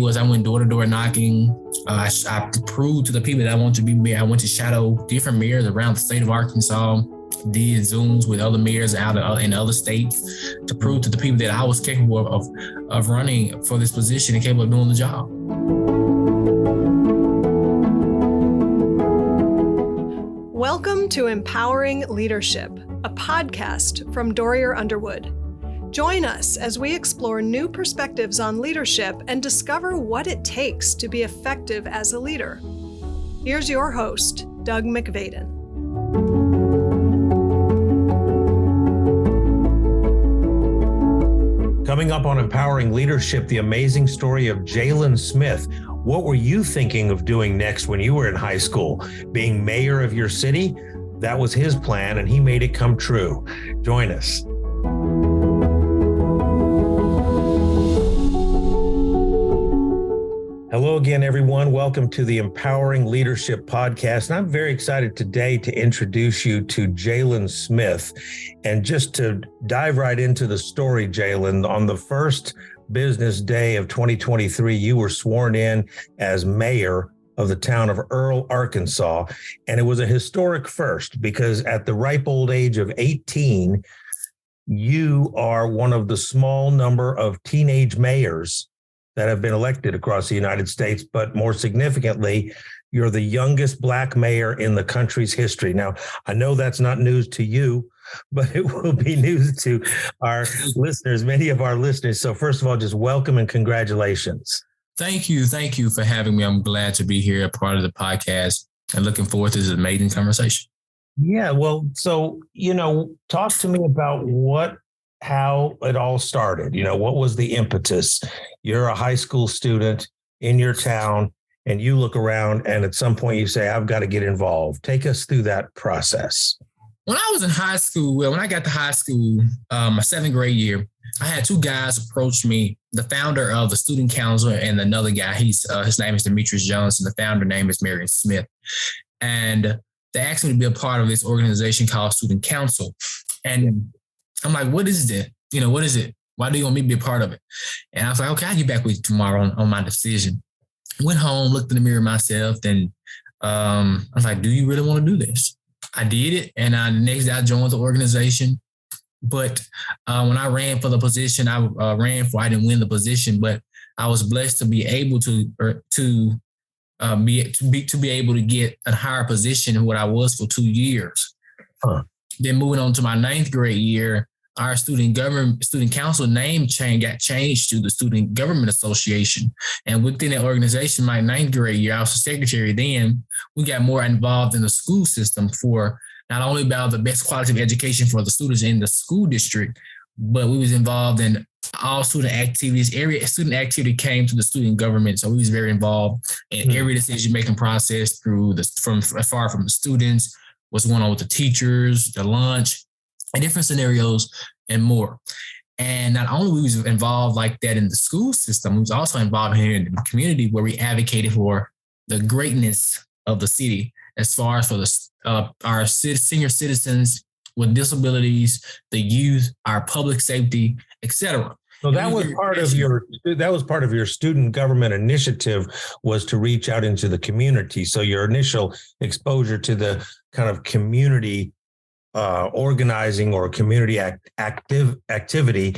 was I went door to door knocking. I proved to the people that I wanted to be mayor. I went to shadow different mayors around the state of Arkansas, did Zooms with other mayors out in other states to prove to the people that I was capable of running for this position and capable of doing the job. Welcome to Empowering Leadership, a podcast from Dorrier Underwood. Join us as we explore new perspectives on leadership and discover what it takes to be effective as a leader. Here's your host, Doug McVadon. Coming up on Empowering Leadership, the amazing story of Jaylen Smith. What were you thinking of doing next when you were in high school? Being mayor of your city? That was his plan, and he made it come true. Join us. Hello again, everyone. Welcome to the Empowering Leadership Podcast. And I'm very excited today to introduce you to Jaylen Smith. And just to dive right into the story, Jaylen, on the first business day of 2023, you were sworn in as mayor of the town of Earle, Arkansas. And it was a historic first because at the ripe old age of 18, you are one of the small number of teenage mayors that have been elected across the United States, but more significantly, you're the youngest Black mayor in the country's history. Now, I know that's not news to you, but it will be news to our listeners, many of our listeners. So first of all, just welcome and congratulations. Thank you. Thank you for having me. I'm glad to be here, a part of the podcast, and looking forward to this amazing conversation. Yeah, well, so, talk to me about how it all started. What was the impetus? You're a high school student in your town and you look around and at some point you say, I've got to get involved. Take us through that process. When I was in high school, when I got to high school, my seventh grade year, I had two guys approach me, the founder of the student council and another guy. His name is Demetrius Johnson. The founder name is Mayor Smith. And they asked me to be a part of this organization called Student Council. And I'm like, what is it? What is it? Why do you want me to be a part of it? And I was like, okay, I'll get back with you tomorrow on my decision. Went home, looked in the mirror myself, and I was like, do you really want to do this? I did it. And the next day I joined the organization. But when I ran for the position, I didn't win the position, but I was blessed to be able to be able to get a higher position than what I was for 2 years. Then moving on to my ninth grade year, our student council name got changed to the Student Government Association. And within that organization, my ninth grade year, I was the secretary then. We got more involved in the school system for not only about the best quality of education for the students in the school district, but we was involved in all student activities. Every student activity came to the student government. So we was very involved in every decision-making process from the students, what's going on with the teachers, the lunch, and different scenarios and more. And not only we was involved like that in the school system, we was also involved here in the community where we advocated for the greatness of the city as far as for our senior citizens with disabilities, the youth, our public safety, etc. So that was part of your student government initiative, was to reach out into the community. So your initial exposure to the kind of community organizing or community activity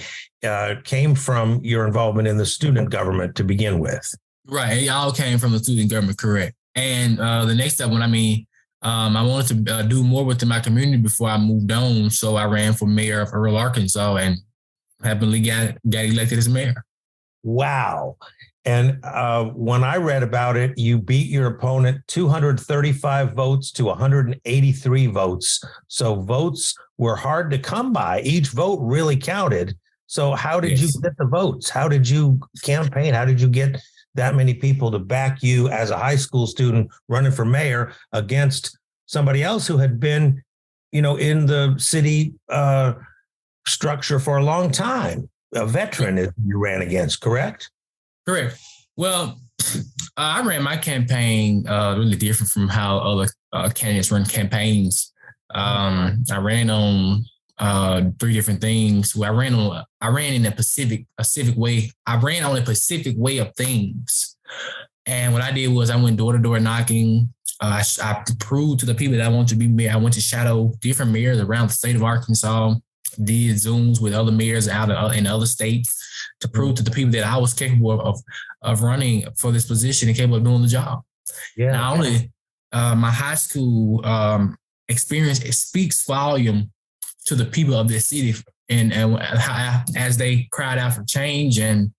came from your involvement in the student government to begin with. Right. It all came from the student government, correct. And the next step, I wanted to do more within my community before I moved on. So I ran for mayor of Earle, Arkansas, and happily got elected as mayor. Wow. And when I read about it, you beat your opponent 235 votes to 183 votes. So votes were hard to come by. Each vote really counted. So how did you get the votes? How did you campaign? How did you get that many people to back you as a high school student running for mayor against somebody else who had been, in the city structure for a long time? A veteran you ran against, correct? Correct. Well, I ran my campaign really different from how other candidates run campaigns. I ran on three different things. Where I ran in a Pacific way. I ran on a Pacific way of things. And what I did was I went door to door knocking. I proved to the people that I wanted to be mayor. I went to shadow different mayors around the state of Arkansas, did Zooms with other mayors in other states to prove to the people that I was capable of running for this position and capable of doing the job. Yeah. Not only my high school experience, it speaks volume to the people of this city, and as they cried out for change, and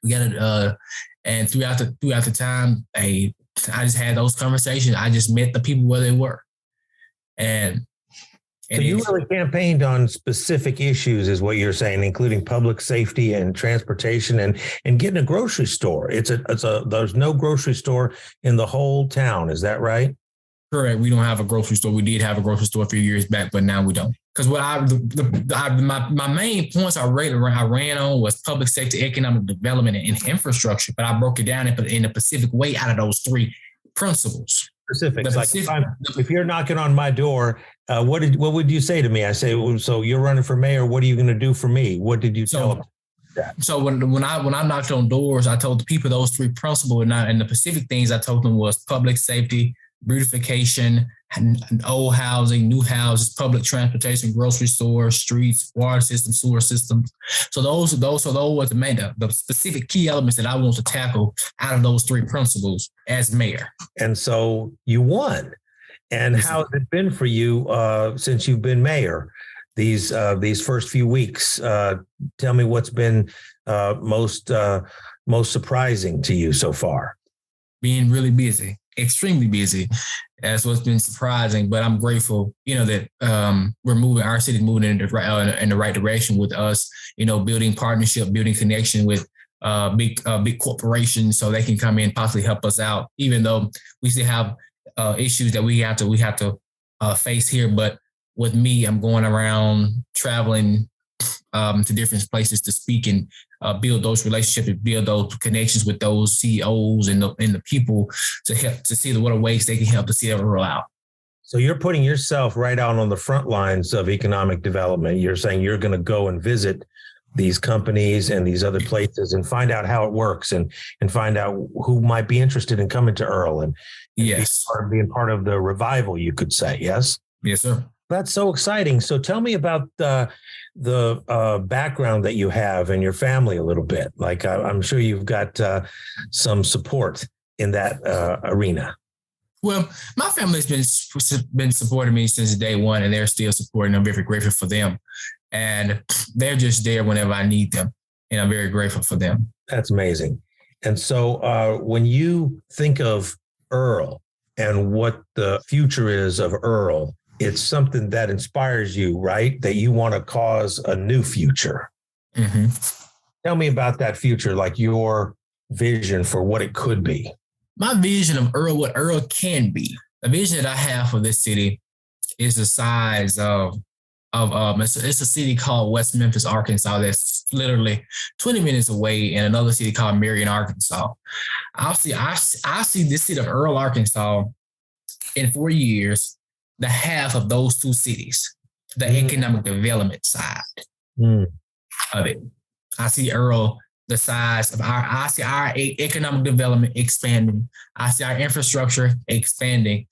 we got it. And throughout the time, I just had those conversations. I just met the people where they were, and so you really campaigned on specific issues, is what you're saying, including public safety and transportation and getting a grocery store. There's no grocery store in the whole town. Is that right? Correct. We don't have a grocery store. We did have a grocery store a few years back, but now we don't. Because my main points I ran on was public sector, economic development, and infrastructure. But I broke it down in a Pacific way out of those three principles. Specifics. Like if you're knocking on my door, what would you say to me? I say, well, so you're running for mayor. What are you going to do for me? What did you tell them? So when I knocked on doors, I told the people those three principles, and the Pacific things I told them was public safety, beautification, old housing, new houses, public transportation, grocery stores, streets, water system, sewer systems. So those were the specific key elements that I want to tackle out of those three principles as mayor. And so you won. And how has it been for you since you've been mayor? These first few weeks, tell me what's been most surprising to you so far. Being really busy. Extremely busy. That's what's been surprising, but I'm grateful, that our city's moving in the right direction with us, building partnership, building connection with big corporations so they can come in, possibly help us out, even though we still have issues that we have to face here. But with me, I'm going around traveling to different places to speak and build those relationships and build those connections with those CEOs and the people to help to see what ways they can help the city of Earle out. So you're putting yourself right out on the front lines of economic development. You're saying you're going to go and visit these companies and these other places and find out how it works and find out who might be interested in coming to Earle and yes, being part of the revival, you could say. Yes. Yes, sir. That's so exciting. So tell me about the background that you have and your family a little bit. Like I'm sure you've got some support in that arena. Well, my family's been supporting me since day one, and they're still supporting. I'm very grateful for them, and they're just there whenever I need them, and I'm very grateful for them. That's amazing. And so when you think of Earle and what the future is of Earle, it's something that inspires you, right? That you want to cause a new future. Mm-hmm. Tell me about that future, like your vision for what it could be. My vision of Earle, what Earle can be. The vision that I have for this city is the size of it's a city called West Memphis, Arkansas, that's literally 20 minutes away, in another city called Marion, Arkansas. I see this city of Earle, Arkansas, in 4 years, the half of those two cities, the economic development side of it. I see Earle the size of I see our economic development expanding. I see our infrastructure expanding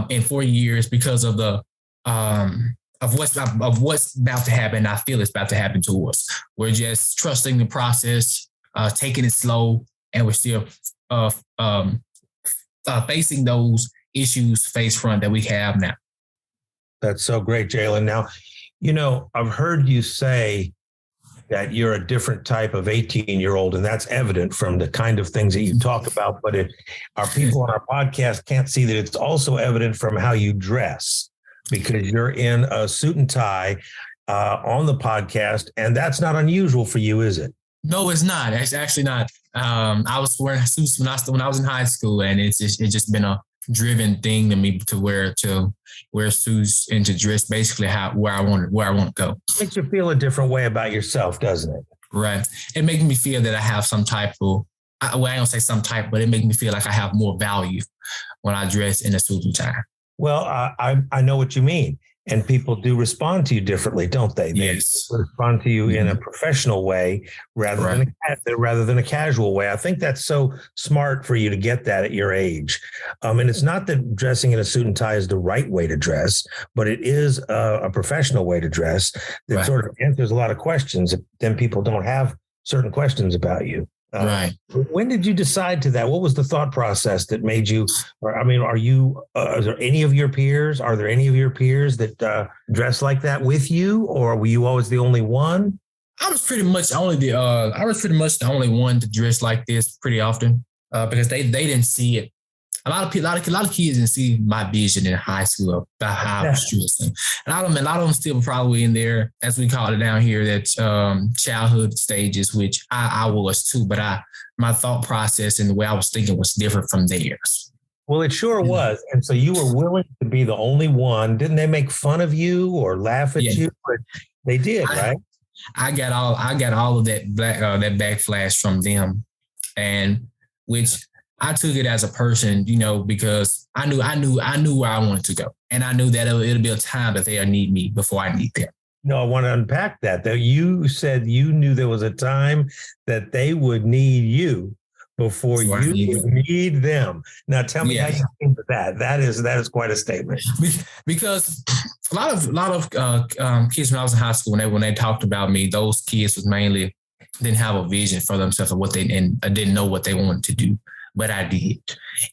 in 4 years because of the of what's about to happen. I feel it's about to happen to us. We're just trusting the process, taking it slow, and we're still facing those issues face front that we have now. That's so great, Jaylen. Now, I've heard you say that you're a different type of 18-year-old, and that's evident from the kind of things that you talk about. But our people on our podcast can't see that it's also evident from how you dress, because you're in a suit and tie on the podcast, and that's not unusual for you, is it? No, it's not. It's actually not. I was wearing suits when I was in high school, and it's just been a driven thing to me to wear suits and to dress basically where I want to go. It makes you feel a different way about yourself, doesn't it? Right. It makes me feel that I have some type of, I don't say some type, but it makes me feel like I have more value when I dress in a suit and tie. Well, I know what you mean. And people do respond to you differently, don't they? Yes. They respond to you in a professional way rather than a casual way. I think that's so smart for you to get that at your age. And it's not that dressing in a suit and tie is the right way to dress, but it is a professional way to dress that sort of answers a lot of questions. Then people don't have certain questions about you. Right. When did you decide to that? What was the thought process that made you, are you, are there any of your peers that dress like that with you, or were you always the only one? I was pretty much the only one to dress like this pretty often, because they didn't see it. A lot of kids didn't see my vision in high school about how I was dressing. And a lot of them still probably in there, as we call it down here, that childhood stages, which I was too. But my thought process and the way I was thinking was different from theirs. Well, it sure was. And so you were willing to be the only one. Didn't they make fun of you or laugh at you? But they did, right? I got all of that that backlash from them, and which I took it as a person, because I knew where I wanted to go, and I knew that it'll be a time that they'll need me before I need them. No, I want to unpack that. Though you said you knew there was a time that they would need you before you would need them. Now, tell me how you came to that. That is quite a statement. Because a lot of kids when I was in high school, when they talked about me, those kids was mainly didn't have a vision for themselves or and didn't know what they wanted to do. But I did.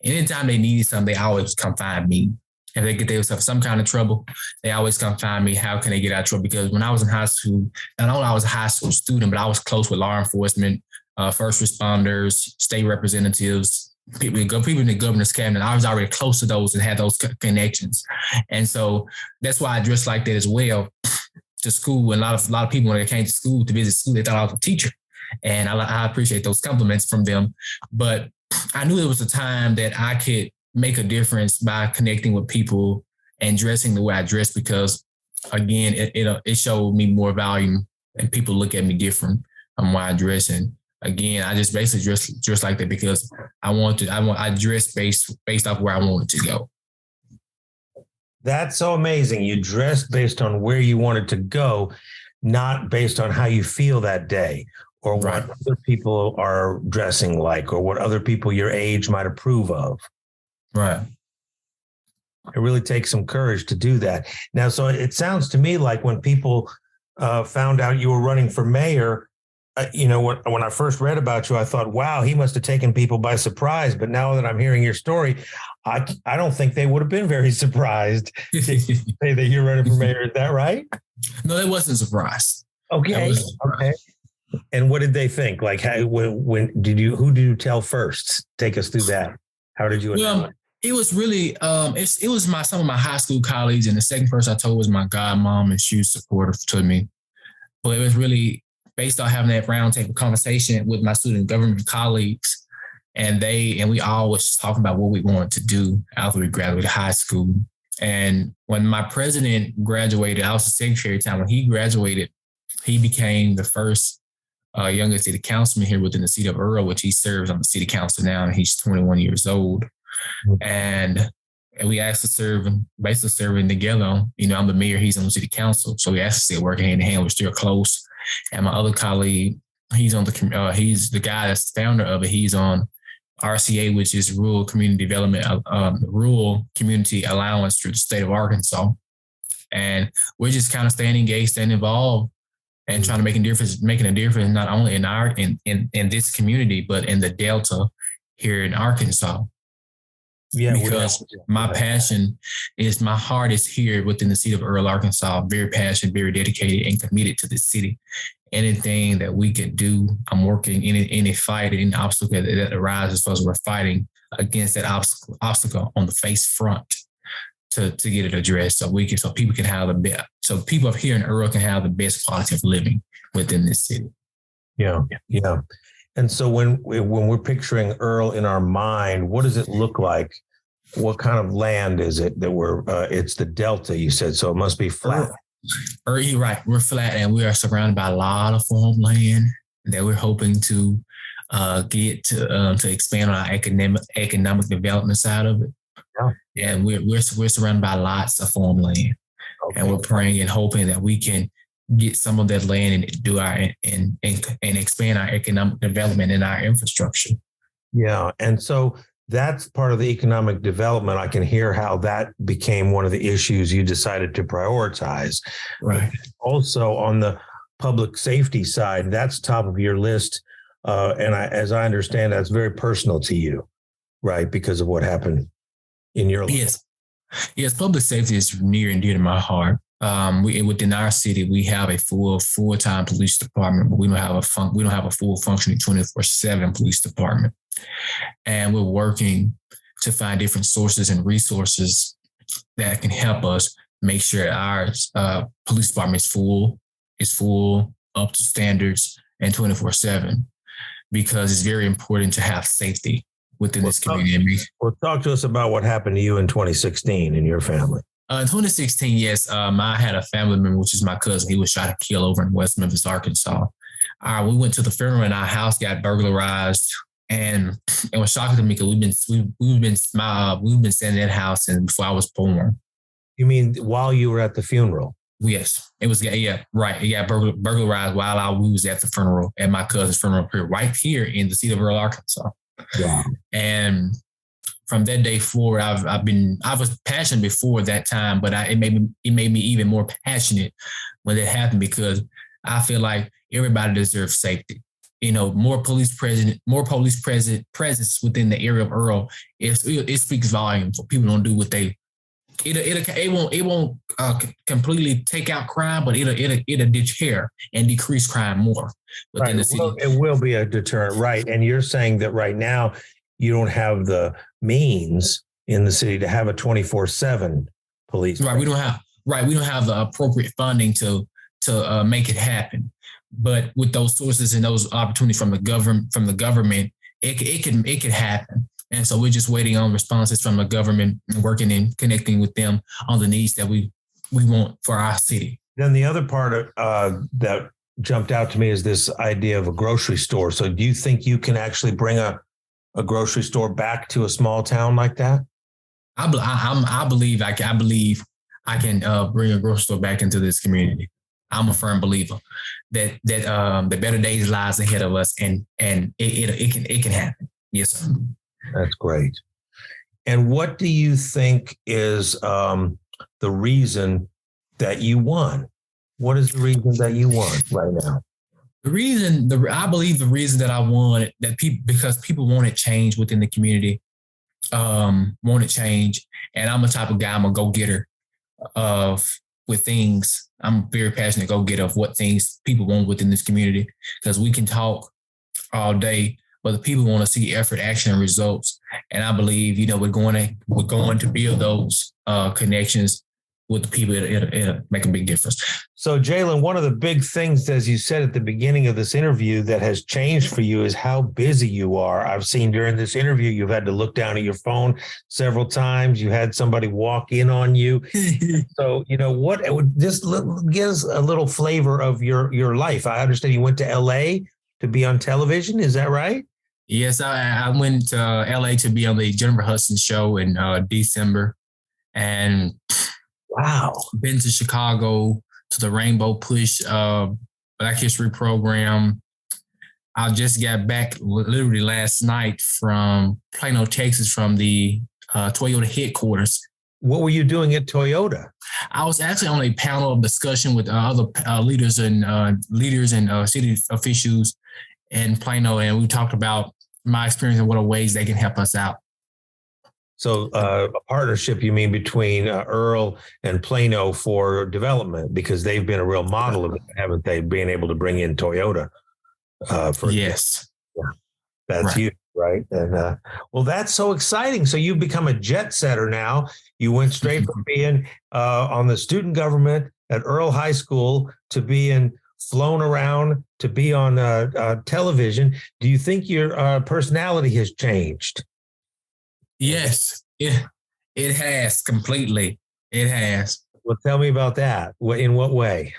Anytime they needed something, they always come find me. If they get themselves some kind of trouble, they always come find me. How can they get out of trouble? Because when I was in high school, not only I was a high school student, but I was close with law enforcement, first responders, state representatives, people in the governor's cabinet. I was already close to those and had those connections. And so that's why I dressed like that as well to school. And a lot of people, when they came to school to visit school, they thought I was a teacher. And I appreciate those compliments from them. But I knew it was a time that I could make a difference by connecting with people and dressing the way I dress, because again, it showed me more value and people look at me different on why I dress. And again, I just basically dress like that because I dress based off where I wanted to go. That's so amazing. You dressed based on where you wanted to go, not based on how you feel that day, or what other people are dressing like, or what other people your age might approve of. Right. It really takes some courage to do that. Now, so it sounds to me like when people found out you were running for mayor, when I first read about you, I thought, wow, he must have taken people by surprise. But now that I'm hearing your story, I don't think they would have been very surprised to say that you're running for mayor. Is that right? No, it wasn't a surprise. Okay. Okay. And what did they think? Like, who did you tell first? Take us through that. How did you? It was really, it was some of my high school colleagues, and the second person I told was my godmom, and she was supportive to me. But it was really based on having that roundtable conversation with my student government colleagues, and we all was talking about what we wanted to do after we graduated high school. And when my president graduated, I was the secretary at the time. When he graduated, he became the first youngest city councilman here within the city of Earle, which he serves on the city council now, and he's 21 years old. And we asked to serve, basically serving together. I'm the mayor, he's on the city council. So we asked to stay working hand in hand. We're still close. And my other colleague, he's the guy that's the founder of it. He's on RCA, which is Rural Community Development, Rural Community Allowance through the state of Arkansas. And we're just kind of staying engaged, staying involved, and trying to making a difference not only in this community, but in the Delta here in Arkansas. Yeah, because my heart is here within the city of Earle, Arkansas. Very passionate, very dedicated, and committed to the city. Anything that we can do, I'm working in any fight, any obstacle that arises for us. We're fighting against that obstacle on the face front to get it addressed, so people can have the best. So people up here in Earle can have the best quality of living within this city. Yeah. And so when we're picturing Earle in our mind, what does it look like? What kind of land is it that it's the Delta, you said, so it must be flat. You're right. We're flat, and we are surrounded by a lot of farmland that we're hoping to get to expand on our economic development side of it. Yeah. And we're surrounded by lots of farmland. Okay. And we're praying and hoping that we can get some of that land and do and expand our economic development and our infrastructure. Yeah. And so that's part of the economic development. I can hear how that became one of the issues you decided to prioritize. Right. Also on the public safety side, that's top of your list. As I understand, that's very personal to you, right? Because of what happened in your life. Yes. Public safety is near and dear to my heart. Within our city, we have a full-time police department, but we don't have a full functioning 24/7 police department. And we're working to find different sources and resources that can help us make sure our police department is full, up to standards, and 24/7, because it's very important to have safety within this community. Well, talk to us about what happened to you in 2016 in your family. In 2016, yes, I had a family member, which is my cousin. He was shot and killed over in West Memphis, Arkansas. We went to the funeral and our house got burglarized, and it was shocking to me because we've been staying in that house since before I was born. You mean while you were at the funeral? Yes, it was. Yeah, right. It got burglarized while we was at the funeral, at my cousin's funeral, right here in the city of Earle, Arkansas. Yeah. And from that day forward, I was passionate before that time, but it made me even more passionate when that happened, because I feel like everybody deserves safety. More police presence within the area of Earle. It speaks volumes. People don't do what they. It won't completely take out crime, but it'll deter and decrease crime more within the city. It will be a deterrent, right? And you're saying that right now you don't have the means in the city to have a 24/7 police. Right. We don't have the appropriate funding to make it happen. But with those sources and those opportunities from the government, it could happen. And so we're just waiting on responses from the government and working and connecting with them on the needs that we want for our city. Then the other part that jumped out to me is this idea of a grocery store. So do you think you can actually bring a grocery store back to a small town like that? I believe I can bring a grocery store back into this community. I'm a firm believer that the better days lies ahead of us, and it can happen. Yes, sir. That's great. And what do you think is the reason that you won? What is the reason that you won right now? I believe the reason that I won, because people wanted change within the community, wanted change. And I'm the type of guy, I'm a go-getter with things. I'm very passionate go-getter of what things people want within this community, because we can talk all day, but the people want to see effort, action, and results. And I believe, we're going to build those connections with the people. It'll make a big difference. So, Jaylen, one of the big things, as you said at the beginning of this interview, that has changed for you is how busy you are. I've seen during this interview, you've had to look down at your phone several times. You had somebody walk in on you. So, what it would just give us a little flavor of your life. I understand you went to LA to be on television. Is that right? Yes, I went to LA to be on the Jennifer Hudson show in December. And wow, been to Chicago to the Rainbow Push Black History program. I just got back literally last night from Plano, Texas, from the Toyota headquarters. What were you doing at Toyota? I was actually on a panel of discussion with other leaders and city officials in Plano, and we talked about my experience and what are ways they can help us out. So a partnership, you mean, between Earle and Plano for development, because they've been a real model of it, haven't they? Being able to bring in Toyota. Yes. Yeah, that's right. You, right? And well, that's so exciting. So you've become a jet setter now. You went straight from being on the student government at Earle High School to being flown around to be on television. Do you think your personality has changed? Yes, it has completely. It has. Well, tell me about that. In what way?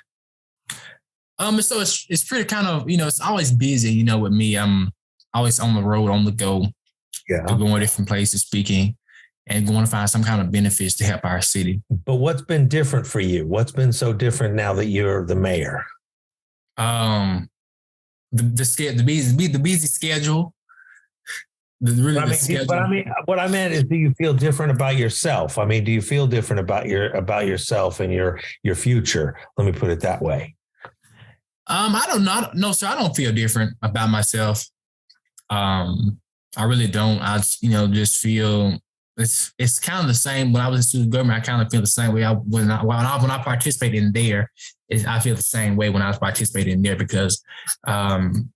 So it's pretty kind of, it's always busy, with me. I'm always on the road, on the go. Yeah. Going different places, speaking. and going to find some kind of benefits to help our city. But what's been different for you? What's been so different now that you're the mayor? The busy schedule. What I meant is, do you feel different about yourself? I mean, do you feel different about yourself and your future? Let me put it that way. I don't know. No, sir, I don't feel different about myself. I really don't. I just feel it's kind of the same. When I was in student government, I kind of feel the same way. When I participated in there, I feel the same way when I was participating in there because, in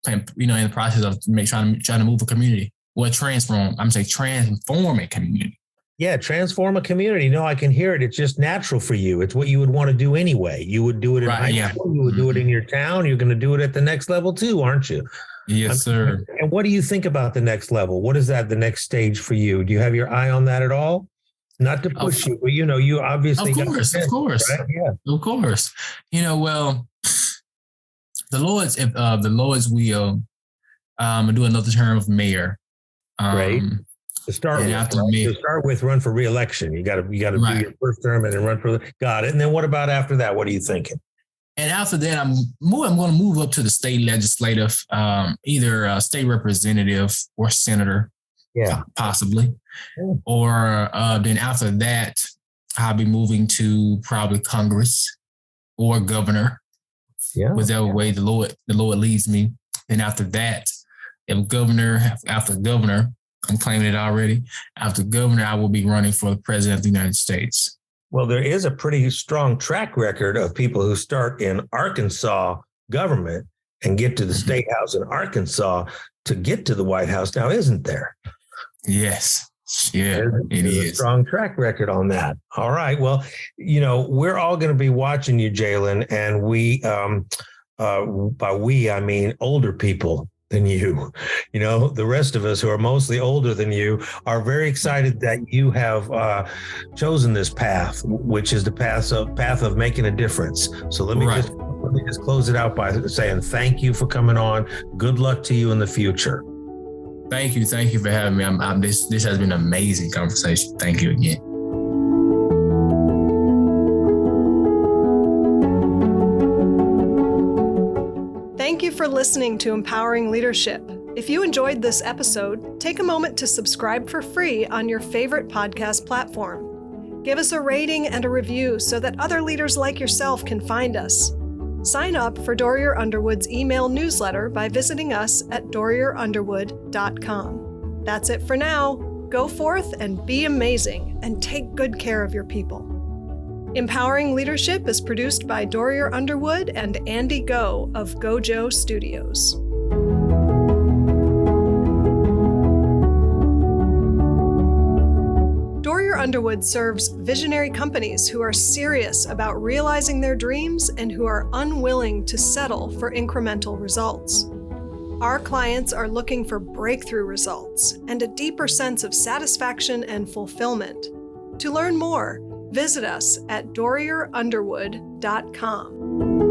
the process of trying to move a community, transform a community. Yeah, transform a community. No, I can hear it. It's just natural for you. It's what you would want to do anyway. You would do it in high school. You would do it in your town. You're going to do it at the next level too, aren't you? Yes, sir. And what do you think about the next level? What is that, the next stage for you? Do you have your eye on that at all? Not to push you, but you obviously. Of course. Right? Yeah. Of course. Well, the Lord's will, do another term of mayor. Great. To start with, run for re-election. You got to do your first term and then run for. Got it. And then what about after that? What are you thinking? And after that, I'm going to move up to the state legislative, either a state representative or senator, possibly. Yeah. Or then after that, I'll be moving to probably Congress or governor, whichever way the Lord leads me. Then after that, after governor, I'm claiming it already. After governor, I will be running for the president of the United States. Well, there is a pretty strong track record of people who start in Arkansas government and get to the state house in Arkansas to get to the White House now, isn't there? Yes. Yeah, there's a strong track record on that. All right. Well, we're all going to be watching you, Jaylen, and we, by we, I mean older people than you. The rest of us who are mostly older than you are very excited that you have chosen this path, which is the path of making a difference. So let me just close it out by saying thank you for coming on. Good luck to you in the future. Thank you for having me. This has been an amazing conversation. Thank you again. Thank you for listening to Empowering Leadership. If you enjoyed this episode, take a moment to subscribe for free on your favorite podcast platform. Give us a rating and a review so that other leaders like yourself can find us. Sign up for Dorrier Underwood's email newsletter by visiting us at dorrierunderwood.com. That's it for now. Go forth and be amazing and take good care of your people. Empowering Leadership is produced by Dorrier Underwood and Andy Go of Gojo Studios. Dorrier Underwood serves visionary companies who are serious about realizing their dreams and who are unwilling to settle for incremental results. Our clients are looking for breakthrough results and a deeper sense of satisfaction and fulfillment. To learn more, visit us at dorrierunderwood.com.